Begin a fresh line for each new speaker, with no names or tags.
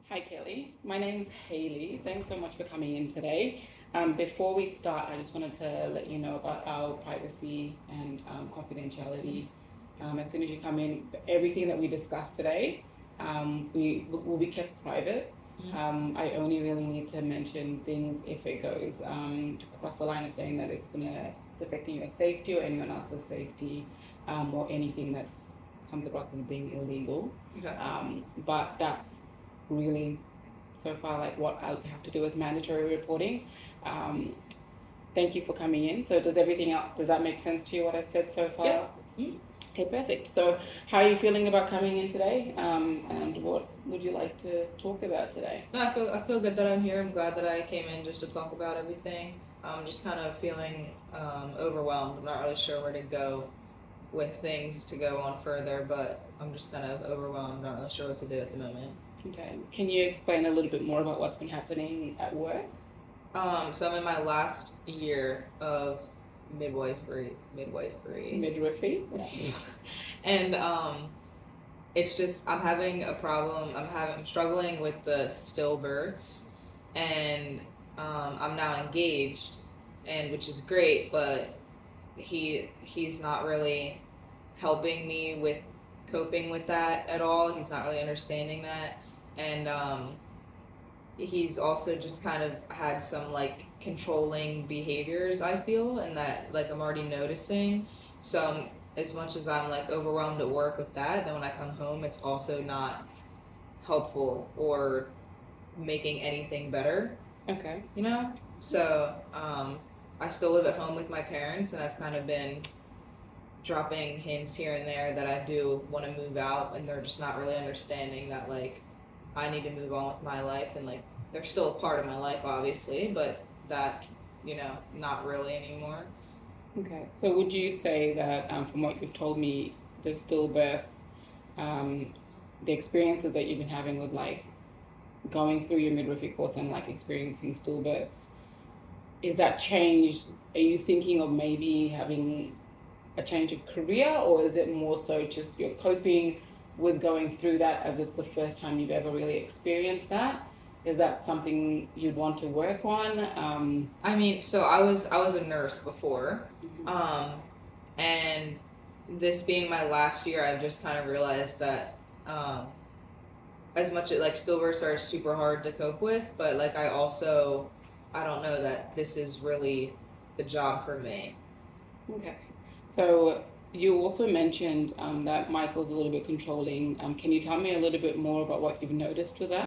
Hi Kelly, my name's Hayley. Thanks so much for coming in today. Before we start, I just wanted to let you know about our privacy and confidentiality. As soon as you come in, everything that we discuss today we will be kept private. I only really need to mention things if it goes across the line of saying that it's affecting your safety or anyone else's safety, or anything that comes across as being illegal.
Okay.
But that's really so far like what I have to do as mandatory reporting. Thank you for coming in. So does that make sense to you what I've said so far?
Yeah. Mm-hmm.
Okay, perfect. So how are you feeling about coming in today? And what would you like to talk about today?
No, I feel good that I'm here. I'm glad that I came in just to talk about everything. I'm just kind of feeling overwhelmed. I'm not really sure where to go with things to go on further, but I'm just kind of overwhelmed. Not really sure what to do at the moment.
Okay. Can you explain a little bit more about what's been happening at work?
So I'm in my last year of midwifery.
Midwifery? Yeah.
And it's just I'm having a problem. I'm struggling with the stillbirths, and I'm now engaged, and which is great, but he's not really helping me with coping with that at all. He's not really understanding that, and he's also just kind of had some like controlling behaviors, I feel, and that like I'm already noticing. So as much as I'm like overwhelmed at work with that, then when I come home it's also not helpful or making anything better,
Okay.
you know? So I still live at home with my parents, and I've kind of been dropping hints here and there that I do want to move out, and they're just not really understanding that like I need to move on with my life, and like they're still a part of my life obviously, but that, not really anymore.
Okay. So would you say that from what you've told me, the stillbirth, the experiences that you've been having with like going through your midwifery course and like experiencing stillbirths, is that changed? Are you thinking of maybe having a change of career, or is it more so just you're coping with going through that as it's the first time you've ever really experienced that? Is that something you'd want to work on?
I mean, so I was a nurse before, and this being my last year, I've just kind of realized that as much as like stillbirths are super hard to cope with, but like I don't know that this is really the job for me.
Okay. So you also mentioned that Michael's a little bit controlling. Can you tell me a little bit more about what you've noticed with that?